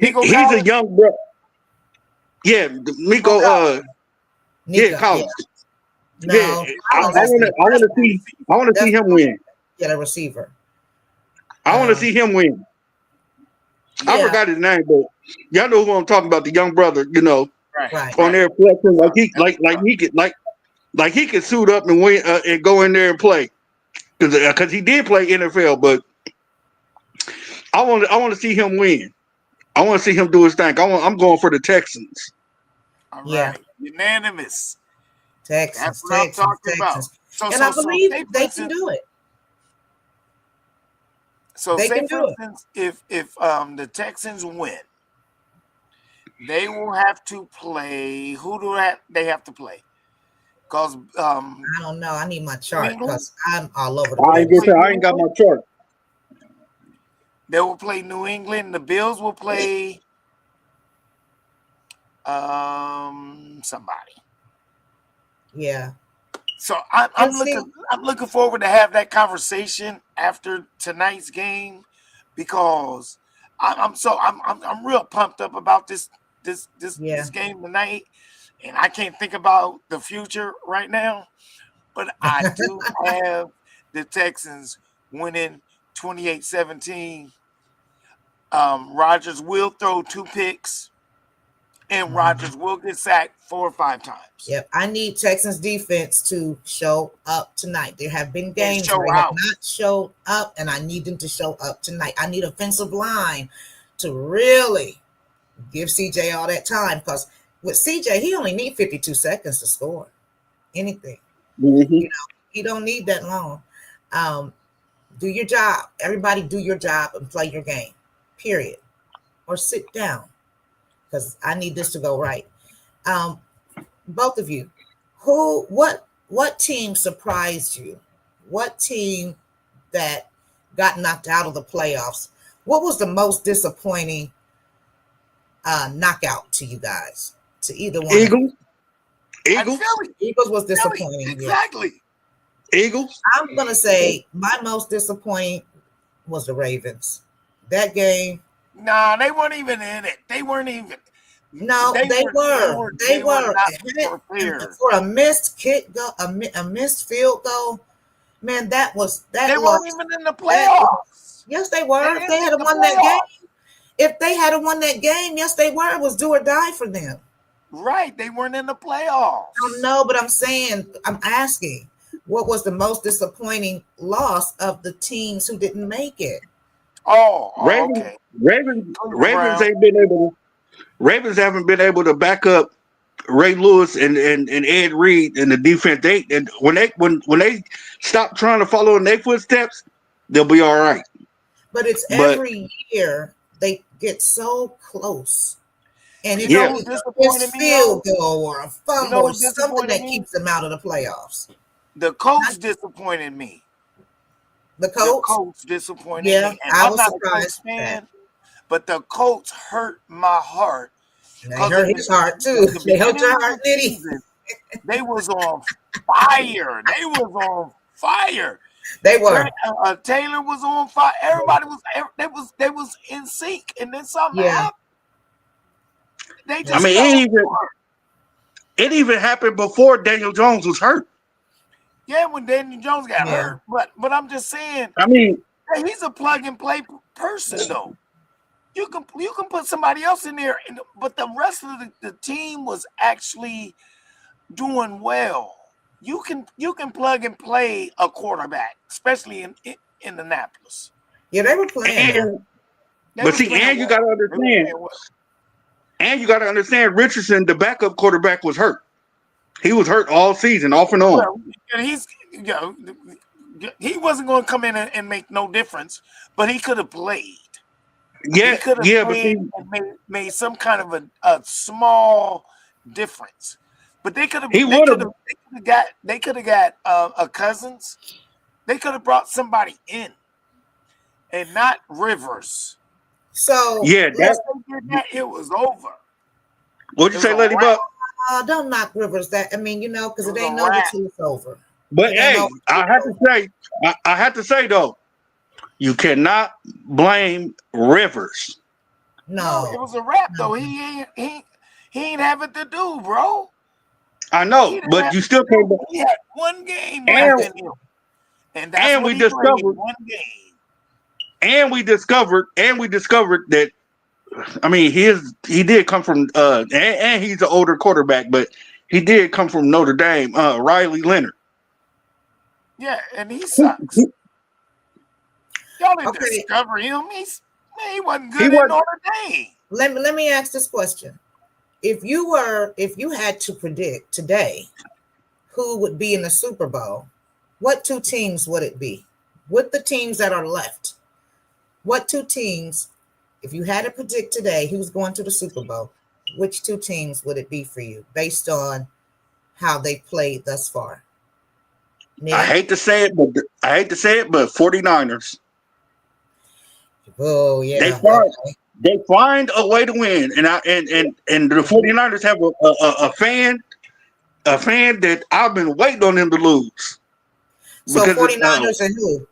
Nico He's a Collins. young brother. Yeah, Nico Nico. Collins. Yeah, Nico, yeah. Collins. Yeah, No, I Collins is the want to see. I want to see that's him win. the receiver. I want to Um, see him win. I yeah, forgot his name, but y'all know who I'm talking about. The young brother, you know, Right, right. on right. there flexing like he That's right. he could like he could suit up and win and go in there and play because he did play NFL. But I want to see him win. I want to see him do his thing. I'm going for the Texans. All Yeah, right. Unanimous. That's Texans, what I'm Texans, talking about. Texans, and I believe Say for they can instance, do it. They say can for do it. instance, if the Texans win, they will have to play. Who do they have to play? Because I don't know. I need my New chart England, because I'm all over the I ain't place. gonna say I ain't got my chart. they will play New England. The Bills will play somebody. Yeah, So and see, I'm looking forward to have that conversation after tonight's game because I'm real pumped up about yeah, this game tonight, and I can't think about the future right now, but I do have the Texans winning 28-17. Rodgers will throw 2 picks, and Mhm. Rodgers will get sacked 4 or 5 times Yep. I need Texans defense to show up tonight. There have been and games where show they have out. not showed up, and I need them to show up tonight. I need offensive line to really give CJ all that time because with CJ, he only need 52 seconds to score anything. Mm-hmm. You know, he don't need that long. Um, do your job. Everybody do your job and play your game. Period. Or sit down because I need this to go right. Um, both of you, what team surprised you? What team that got knocked out of the playoffs? What was the most disappointing knockout to you guys? To either one of you? Eagles, And Eagles, Philly, Eagles was Philly, disappointing. Yeah, exactly. Eagles. I'm gonna say my most disappointing was the Ravens. That game. Nah, they weren't even in it. They weren't even. No, they were. They They were were. not prepared. For a missed kick goal, a missed field goal. Man, They that weren't loss. even in the That was, playoffs. yes, they They were. If didn't they had make the won that game, playoffs. yes, they were. It was do or die for them. Right, they weren't in the I don't playoffs. know, but I'm asking, what was the most disappointing loss of the teams who didn't make it? Ravens, Okay. Cleveland Ravens Browns. ain't been able to. Ravens haven't been able to back up Ray Lewis and Ed Reed in the defense. They and when they stop trying to follow in their footsteps, they'll be all right. But it's But every year they get so close. And You it's know yeah, who either a disappointed missed me though? field goal or a You know fumble or who something disappointed that me? keeps them out of the playoffs. The coach disappointed me. The The coach, coach disappointed yeah, me. And I I'm was not a coach surprised at that. fan, but the coach hurt my heart. They Because hurt his heart too. the They hurt beginning your of heart, the Nitty. season, they was on fire. They was on fire. They were. Taylor was on fire. Everybody was. They was in sync. And then something Yeah, happened. They I yeah. just mean fell it even happened before Daniel Jones was hurt. Yeah, when Daniel Jones got Yeah. hurt. But I'm just saying, I mean, hey, he's a plug and play person though. You can put somebody else in there, but the rest of the team was actually doing well. You can plug and play a quarterback, especially in Indianapolis. Yeah, they were playing well. and They but was see, playing and you well. got to They was understand, playing well. And you got to understand, Richardson, the backup quarterback, was hurt. He was hurt all season, off and on. Well, and he wasn't going to come in and make no difference, but he could have played. Yeah, He could have yeah, played and made some kind of a small difference. But they could have. He would have. They could have got a Cousins. They could have brought somebody in, and not Rivers. So Yeah, once they did that, it was over. What'd you say, Lady Buck? don't knock Rivers. That I mean, because it It was ain't a over wrap. till it's over. But It hey, ain't over I have to say though, you cannot blame Rivers. No, it No, was a wrap though. He ain't have it to do, bro. I know, but you still can't. He had one game And- left in him, and that's and what we he played, discovered- one game. And we discovered that. I mean, he did come from and he's an older quarterback, but he did come from Notre Dame. Riley Leonard. Yeah, and he sucks. Y'all didn't Okay. discover him. He wasn't good He in wasn't- Notre Dame. let me ask this question: if you had to predict today who would be in the Super Bowl, what two teams would it be? With the teams that are left, what two teams? If you had to predict today who's going to the Super Bowl, which two teams would it be for you based on how they played thus far? Nick? I hate to say it, but 49ers. Oh yeah. They find a way to win, and the 49ers have a fan that I've been waiting on them to lose. So Because 49ers and who?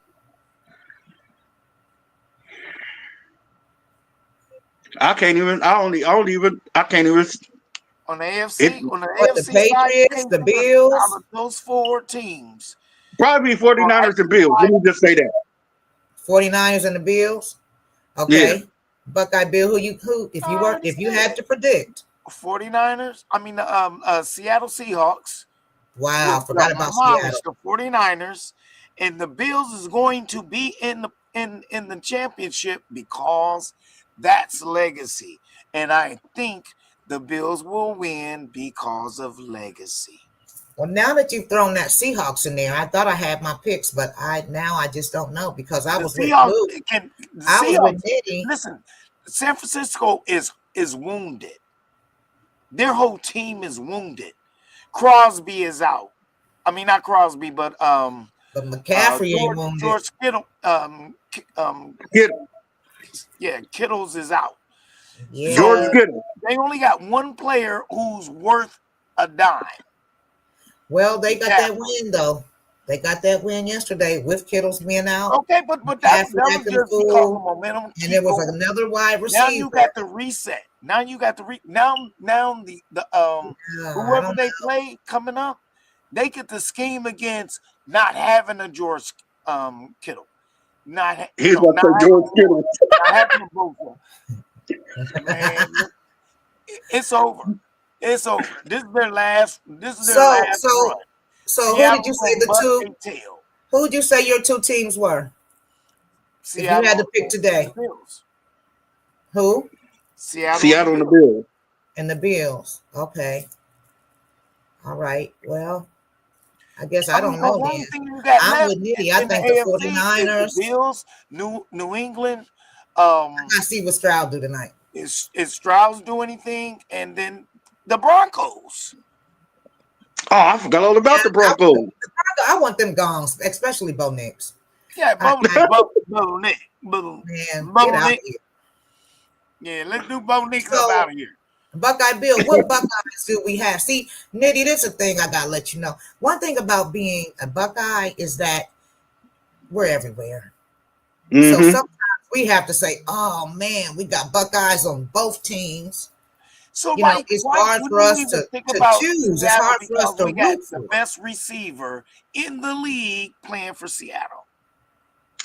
I can't even. I can't even. On the AFC, What, the AFC side, Patriots, the Bills? out of those four teams, Probably 49ers and Bills. Let me just say that. 49ers and the Bills. Okay. Yeah. Buckeye Bill, who if you had to predict. 49ers. I mean, Seattle Seahawks. Wow, forgot about demolished Seattle. the 49ers, and the Bills is going to be in the championship because that's legacy. And I think the Bills will win because of legacy. Well, now that you've thrown that Seahawks in there, I thought I had my picks, but I just don't know because I was with Luke. I was with Nitty. Listen, San Francisco is wounded. Their whole team is wounded. Crosby is out. I mean, not Crosby, but But McCaffrey ain't wounded. George Kittle. Kittle. Yeah, Kittles is out. Yeah. George Kittle. They only got one player who's worth a dime. Well, they got that win though. They got that win yesterday with Kittle's being out. Okay, but that was McCaffrey just because of momentum. And keep there was going. another wide receiver. Now you got the reset. Now you got the now the whoever they play coming up, they get the scheme against not having a George Kittle. He's going to say George Kittle. Not having a Bosa. Man, it's over. It's over. This is their last. This is their last run. So Seattle who did you say the two? Who would you say your two teams were? Seattle, if you had to pick today. Bills. Who? Seattle and the Bills. And the Bills. Okay. All right. Well, I guess I don't know then. I'm with Nitty. I think the 49ers. The Bills, New England. I see what Stroud do tonight. Is Stroud do anything? And then the Broncos. Oh, I forgot all about the Broncos. I want them gone, especially Bo Nix. Yeah, Bo Nix. Man, get out here. Yeah, let's do Bo Nix up out of here. Buckeye Bill, what Buckeyes do we have? See, Nitty, this is a thing I gotta let you know. One thing about being a Buckeye is that we're everywhere. Mm-hmm. So sometimes we have to say, "Oh man, we got Buckeyes on both teams." So it's hard for us to choose. It's hard for us to we got root the for. best receiver in the league playing for Seattle.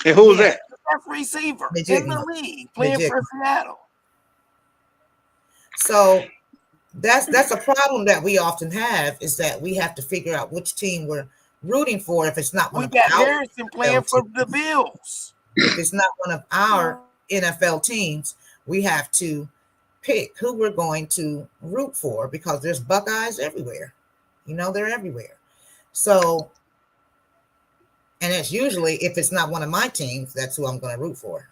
And who was that? The best receiver in the league playing for Seattle. So that's a problem that we often have, is that we have to figure out which team we're rooting for if it's not one of got our Harrison playing for the Bills. If it's not one of our NFL teams, we have to pick who we're going to root for because there's Buckeyes everywhere. They're everywhere. So, and it's usually, if it's not one of my teams, that's who I'm going to root for.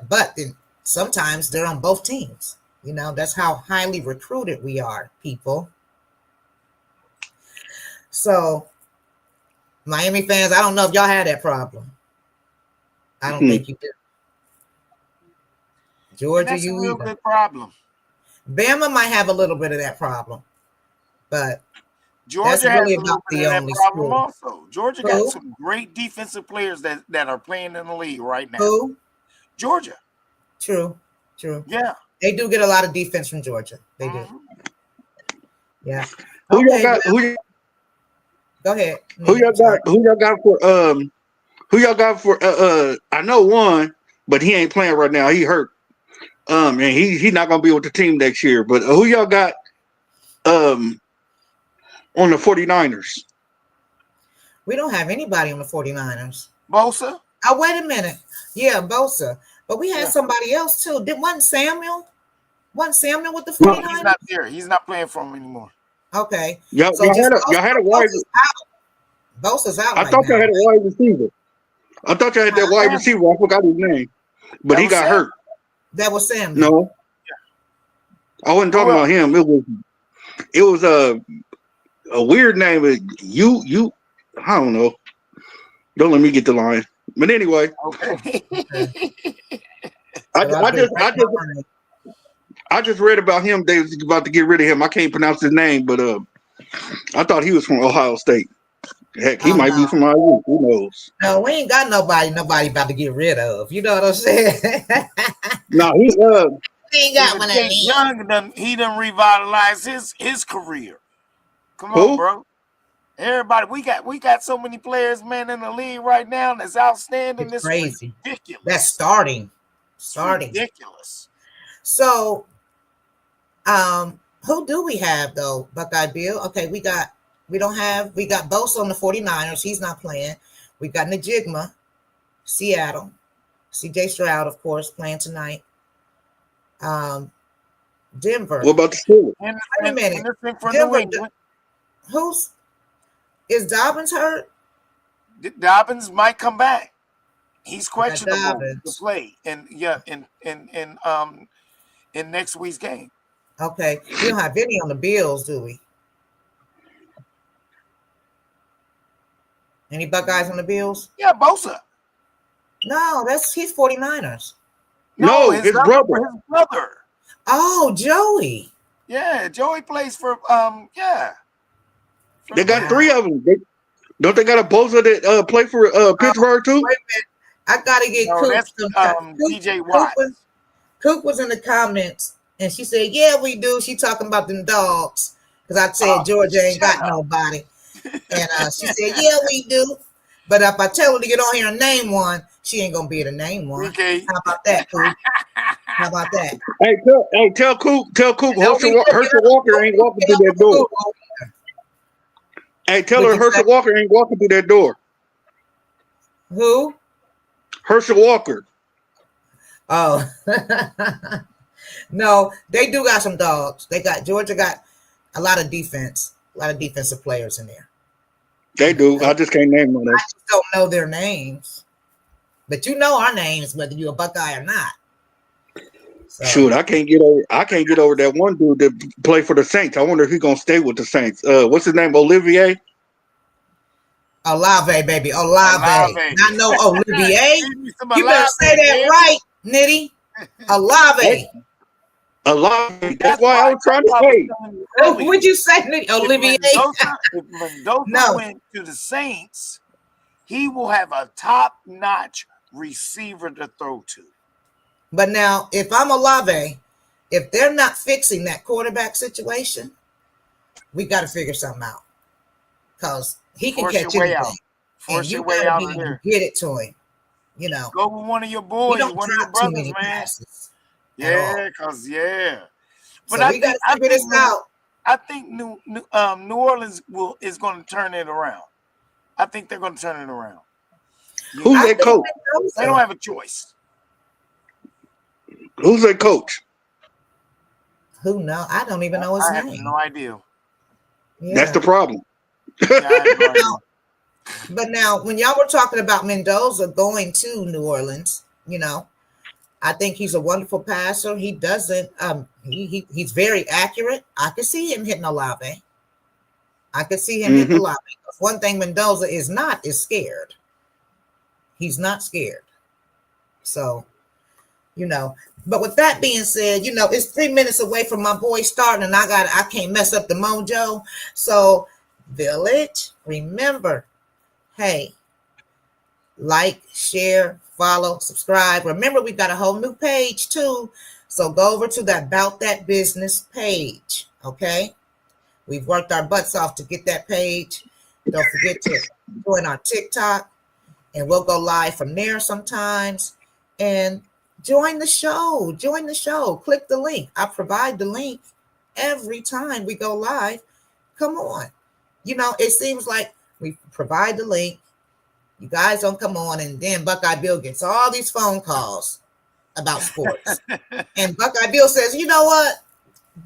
But then sometimes they're on both teams. That's how highly recruited we are, people. So, Miami fans, I don't know if y'all had that problem. I don't think you do. Georgia, that's you a real either. good problem. Bama might have a little bit of that problem, but Georgia really has a little bit of that problem also. Georgia got some great defensive players that are playing in the league right now. Who? Georgia. True. Yeah. They do get a lot of defense from Georgia. They do. Yeah. Who y'all got? Go ahead. Who y'all got for? Who y'all got for? I know one, but he ain't playing right now. He hurt. And he's not gonna be with the team next year. But who y'all got? On the 49ers. We don't have anybody on the 49ers. Bosa? Oh, wait a minute. Yeah, Bosa. But we had somebody else too. Wasn't Samuel? Wasn't Samuel with the 49ers? No, he's not there. He's not playing for him anymore. Okay. Y'all had a wide. Bosa's out. I thought y'all had a wide receiver. I thought y'all had that wide receiver. I forgot his name, but he got hurt. That was Samuel. No, I wasn't talking about him. It was a weird name. You. I don't know. Don't let me get the line. But anyway, okay. I just read about him. They was about to get rid of him. I can't pronounce his name, but I thought he was from Ohio State. Heck, he might be from IU. Who knows? No, we ain't got nobody about to get rid of. You know what I'm saying? No, he ain't got one of these. Young he done revitalized his career. Come on, bro. Everybody, we got so many players, man, in the league right now that's outstanding. It's crazy. Ridiculous. That's starting. Ridiculous. So, who do we have though? Buckeye Bill. Okay, we got Bosa on the 49ers. He's not playing. We got Najigma, Seattle. CJ Stroud, of course, playing tonight. Denver. What about the Steelers? Wait a minute. Denver, is Dobbins hurt? Dobbins might come back. He's questionable to play in next week's game. Okay. We don't have any on the Bills, do we? Any Buckeyes on the Bills? Yeah, Bosa. No, he's 49ers. No, his brother. His brother. Oh, Joey. Yeah, Joey plays for They got three of them. Don't they got a Bosa that play for Pittsburgh too? Wait a minute. I gotta get Coop. That's DJ Watt. Coop was in the comments and she said, "Yeah, we do." She talking about them dogs because I said Georgia ain't got nobody, and she said, "Yeah, we do." But if I tell her to get on here and name one, she ain't gonna be able to name one. Okay. How about that, Coop? How about that? Tell Coop. Herschel Walker ain't walking through that door. Hey, tell her Herschel Walker ain't walking through that door. Who? Herschel Walker. Oh. No, they do got some dogs. Georgia got a lot of defensive players in there. They do. I just can't name them. I just don't know their names. But you know our names, whether you're a Buckeye or not. So. Shoot, I can't get over that one dude that play for the Saints. I wonder if he's gonna stay with the Saints. What's his name? Olivier? Olave, baby. Olave. I know Olivier. You better say that right, Nitty. Olave. Olave. That's why I was trying to say. What'd you say, Nitty? Olivier? If Mendoza went to the Saints, he will have a top-notch receiver to throw to. But now, if I'm Olave, if they're not fixing that quarterback situation, we got to figure something out. Because he can catch anything. Force your way out of there. Get it to him. You know. Go with one of your boys, one of your brothers, man. Yeah, because But so we got to figure this out. I think New Orleans is going to turn it around. I think they're going to turn it around. Who's their coach? They don't have a choice. Who's their coach? Who know? I don't even know his I have name. no idea. That's Yeah. the problem. Yeah, I have no idea. But now, when y'all were talking about Mendoza going to New Orleans, I think he's a wonderful passer. He doesn't. He's very accurate. I could see him hitting Olave. I could see him hitting Olave. One thing Mendoza is not is scared. He's not scared. So, But with that being said, it's 3 minutes away from my boy starting, and I can't mess up the mojo. So, Village, remember, hey, like, share, follow, subscribe. Remember, we got a whole new page too. So go over to that About That Business page. Okay. We've worked our butts off to get that page. Don't forget to join our TikTok, and we'll go live from there sometimes. And join the show. Join the show. Click the link. I provide the link every time we go live. Come on. It seems like we provide the link. You guys don't come on, and then Buckeye Bill gets all these phone calls about sports. And Buckeye Bill says, you know what?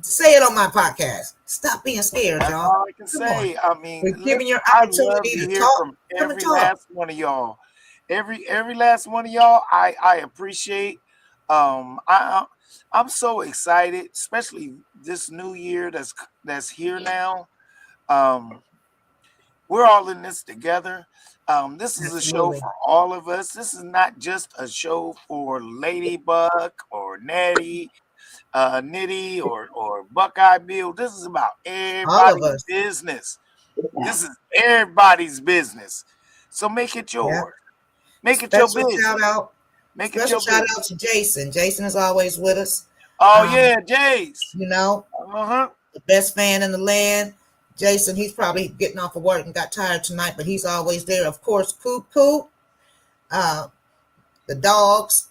Say it on my podcast. Stop being scared, That's y'all. all I can say. I mean, We're giving you listen, an I love opportunity to to hear talk. from Come and every talk. last one of y'all. Every last one of y'all, I appreciate. I'm so excited, especially this new year that's here now. We're all in this together. This is a show Absolutely. for all of us. This is not just a show for Ladybug or Nettie, Nitty or Buckeye Bill. This is about All of everybody's us. business. This is everybody's business. So make it Yeah. yours. Make it your Special business. shout out. Make it Special your shout business. out to Jason. Jason is always with us. Oh yeah, Jace. The best fan in the land. Jason, he's probably getting off of work and got tired tonight, but he's always there. Of course, Poop Poop, the dogs,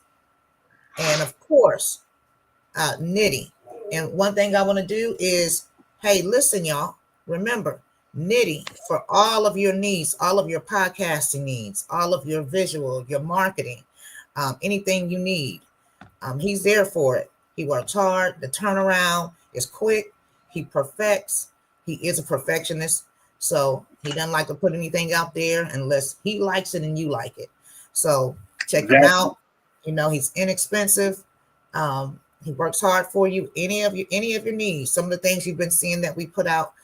and of course, Nitty. And one thing I want to do is, hey, listen, y'all. Remember, Nitty, for all of your needs, all of your podcasting needs, all of your visual, your marketing, anything you need, he's there for it. He works hard. The turnaround is quick. He perfects. He is a perfectionist. So he doesn't like to put anything out there unless he likes it and you like it. So check him out. He's inexpensive. He works hard for you. Any of your needs. Some of the things you've been seeing that we put out,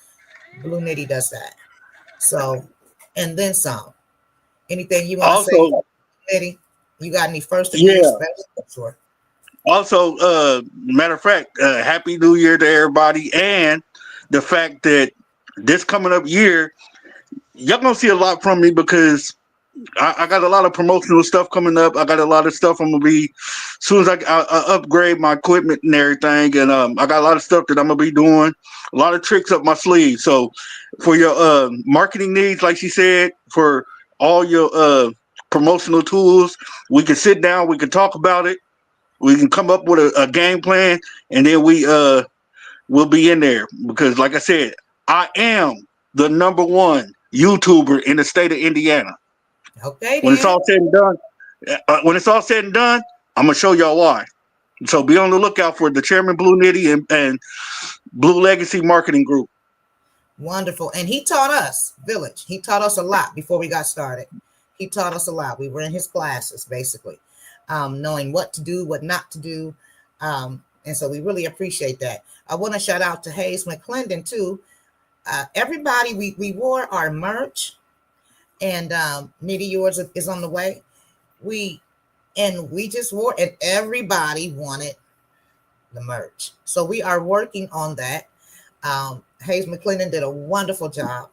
Blue Nitty does that. So, and then some. Anything you want to say, Nitty? You got any first of year special? Sure. Also, matter of fact, Happy New Year to everybody, and the fact that this coming up year, y'all gonna see a lot from me because I got a lot of promotional stuff coming up. I got a lot of stuff I'm gonna be as soon as I upgrade my equipment and everything, and I got a lot of stuff that I'm gonna be doing, a lot of tricks up my sleeve. So for your marketing needs, like she said, for all your promotional tools, we can sit down, we can talk about it. We can come up with a game plan, and then we'll be in there because, like I said, I am the #1 YouTuber in the state of Indiana. Okay, When it's then. all said and done, I'm gonna show y'all why. So be on the lookout for the Chairman Blue Nitty and Blue Legacy Marketing Group. Wonderful. And he taught us, Village. He taught us a lot before we got started. He taught us a lot. We were in his classes, basically, knowing what to do, what not to do. And so we really appreciate that. I want to shout out to Hayes McClendon, too. Everybody, we wore our merch, and Nitty, yours is on the way. We just wore, and everybody wanted the merch. So we are working on that. Hayes McClendon did a wonderful job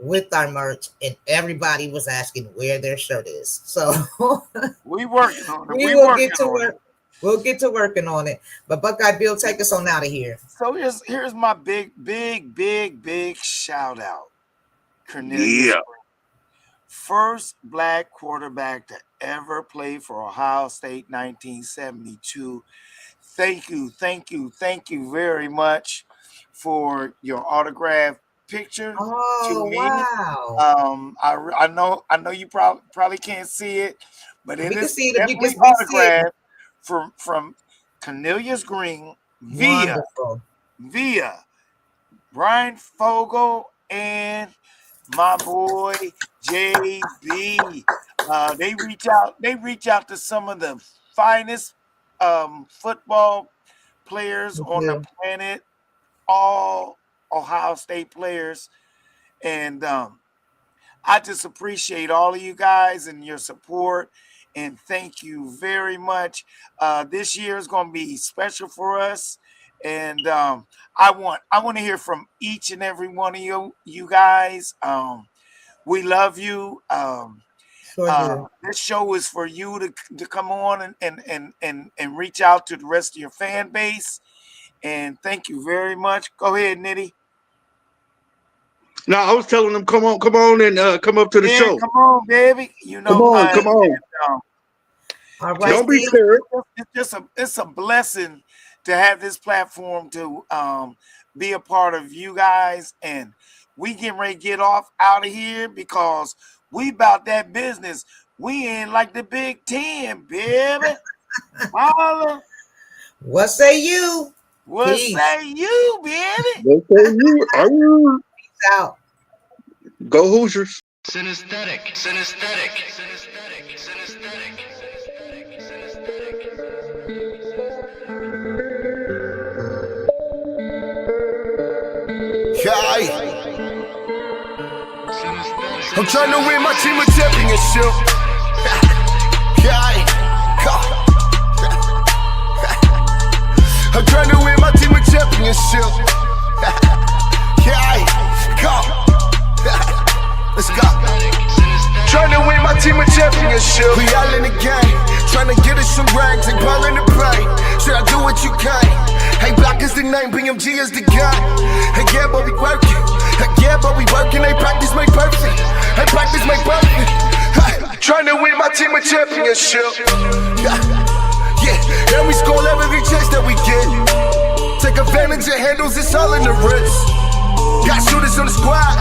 with our merch, and everybody was asking where their shirt is. So we working on it. We will get to work. We'll get to working on it. But Buckeye Bill, take us on out of here. So here's my big shout out. Cornelius Yeah. Spring. First black quarterback to ever play for Ohio State, 1972. Thank you very much for your autograph picture to me. Wow. I know you probably can't see it, but it We can is see it if you definitely just be sitting. autographed from Cornelius Green via Wonderful. Brian Fogel and my boy JB. They reach out to some of the finest football players on the planet, all Ohio State players. And I just appreciate all of you guys and your support. And thank you very much. This year is going to be special for us. And I want to hear from each and every one of you guys. We love you. This show is for you to come on and reach out to the rest of your fan base. And thank you very much. Go ahead, Nitty. No, I was telling them, come on, and come up to the show. Come on, baby. You know, come on. All right, don't be scared. It's a blessing to have this platform to be a part of you guys, and we getting ready to get out of here because we about that business. We in like the Big Ten, baby. Holla. What say you? What say you, baby? What say you? Peace out. Go Hoosiers. Synesthetic. I'm trying to win my team a championship. I'm trying to win my team a championship. Let's go. Trying to win my team a championship. We all in the game, trying to get us some ranks and ball in the paint. Should I do what you can? Hey, Block is the name, BMG is the guy. Hey, yeah, but we working. Hey, yeah, but we working. Hey, practice make perfect. Hey, practice make perfect. Trying to win my team a championship. Yeah, and we score every chance that we get. Take advantage of handles, it's all in the wrist. Got shooters on the squad.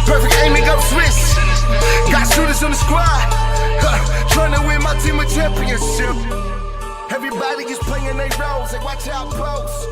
Perfect aiming up Swiss. Got shooters on the squad. Trying to win my team a championship. Everybody is playing their roles. Hey, watch out, pose.